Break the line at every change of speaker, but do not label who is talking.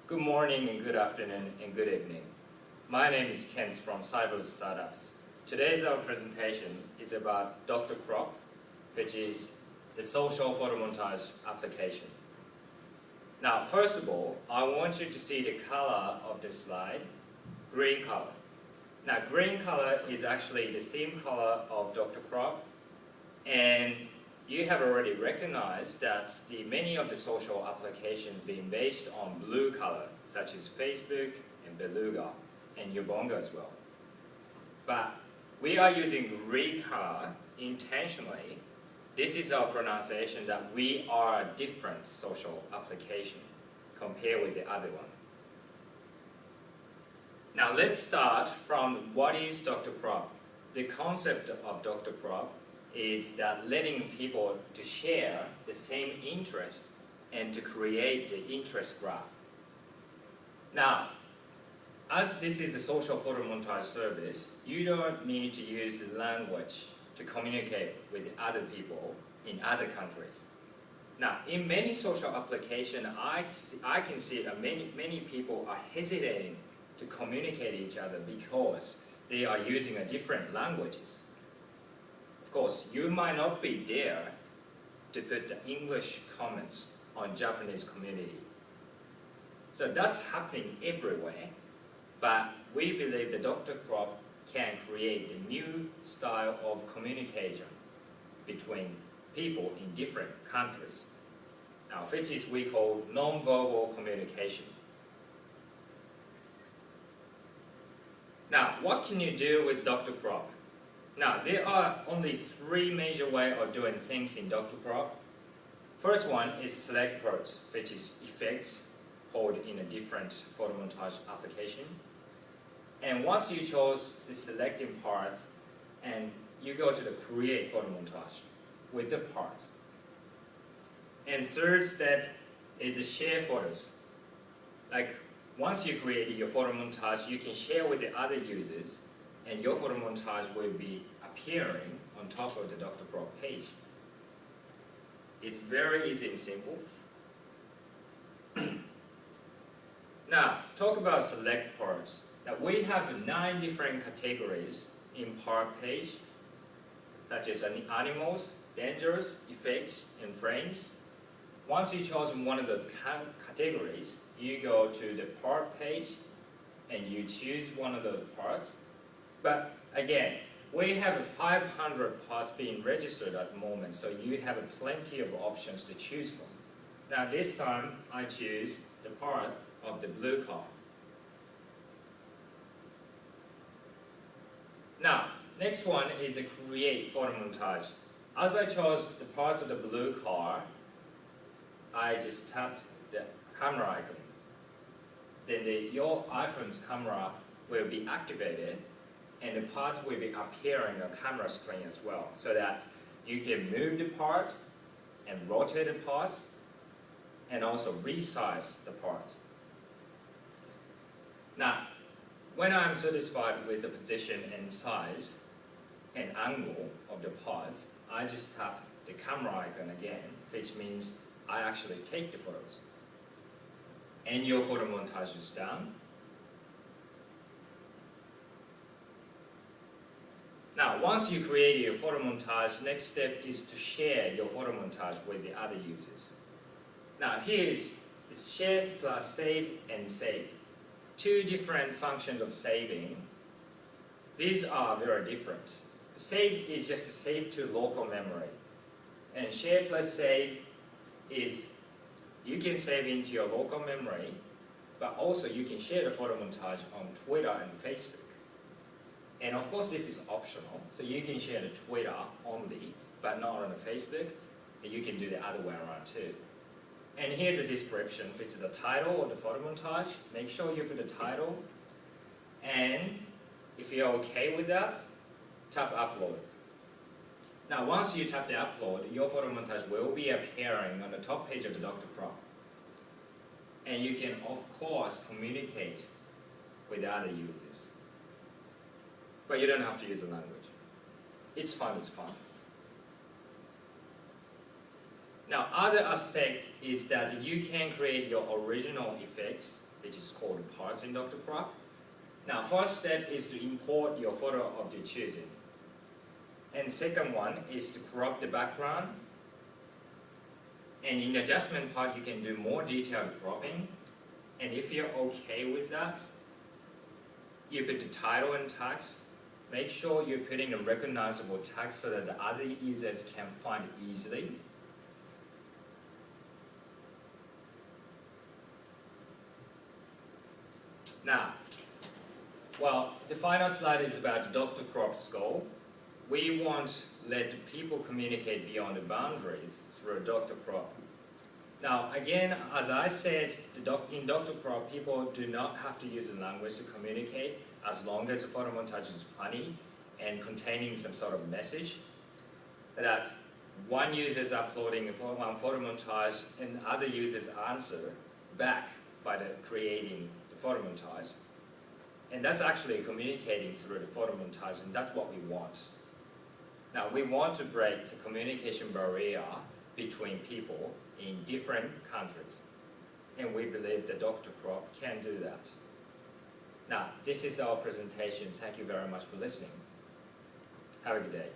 Good morning and good afternoon and good evening. My name is Ken from Cybozu StartUps. Today's our presentation is about DrCrop, which is the social photomontage application. Now, first of all, I want you to see the color of the slide, green color. Now, green color is actually the theme color of DrCrop, and you have already recognized that many of the social applications being based on blue color, such as Facebook and Beluga and Ubongo as well. But we are using green color intentionally. This is our pronunciation that we are a different social application compared with the other one. Now let's start from what is DrCrop. The concept of DrCrop is that letting people to share the same interest and to create the interest graph. Now, as this is the social photomontage service, you don't need to use the language to communicate with other people in other countries. Now, in many social applications, I can see that many people are hesitating to communicate with each other because they are using different languages. Of course, you might not be there to put the English comments on Japanese community. So that's happening everywhere, but we believe that DrCrop can create a new style of communication between people in different countries. Now, which is we call non-verbal communication. Now, what can you do with DrCrop? Now, there are only three major ways of doing things in DrCrop. First one is select parts, which is effects called in a different photomontage application. And once you chose the selecting parts, and you go to the create photomontage with the parts. And third step is the share photos. Like once you create your photomontage, you can share with the other users, and your photomontage will be appearing on top of the DrCrop page. It's very easy and simple. Now, talk about select parts. Now, we have 9 different categories in part page, such as animals, dangers, effects, and frames. Once you choose one of those categories, you go to the part page and you choose one of those parts. But again, we have 500 parts being registered at the moment, so you have plenty of options to choose from. Now this time, I choose the part of the blue car. Now, next one is a create photomontage. As I chose the parts of the blue car, I just tapped the camera icon. Then your iPhone's camera will be activated, and the parts will be appearing on the camera screen as well, so that you can move the parts and rotate the parts and also resize the parts. Now, when I'm satisfied with the position and size and angle of the parts, I just tap the camera icon again, which means I actually take the photos. And your photomontage is done. Now, once you create your photomontage, next step is to share your photomontage with the other users. Now, here is the share plus save and save. 2 different functions of saving. These are very different. Save is just save to local memory. And share plus save is you can save into your local memory, but also you can share the photomontage on Twitter and Facebook. And of course, this is optional, so you can share the Twitter only, but not on the Facebook, and you can do the other way around too. And here's the description, which is the title of the photomontage. Make sure you put the title, and if you're okay with that, tap upload. Now, once you tap the upload, your photomontage will be appearing on the top page of the DrCrop. And you can, of course, communicate with other users. But you don't have to use the language. It's fun, it's fun. Now, other aspect is that you can create your original effects which is called parts in DrCrop. Now, first step is to import your photo of your choosing. And second one is to crop the background. And in the adjustment part, you can do more detailed cropping. And if you're okay with that, you put the title and text. Make sure you're putting a recognizable text so that the other users can find it easily. Now, well, the final slide is about the DrCrop's goal. We want to let people communicate beyond the boundaries through DrCrop. Now, again, as I said, in DrCrop, people do not have to use the language to communicate as long as the photomontage is funny and containing some sort of message. That one user is uploading one photomontage and other users answer back by creating the photomontage. And that's actually communicating through the photomontage, and that's what we want. Now, we want to break the communication barrier between people in different countries. And we believe that DrCrop can do that. Now, this is our presentation. Thank you very much for listening. Have a good day.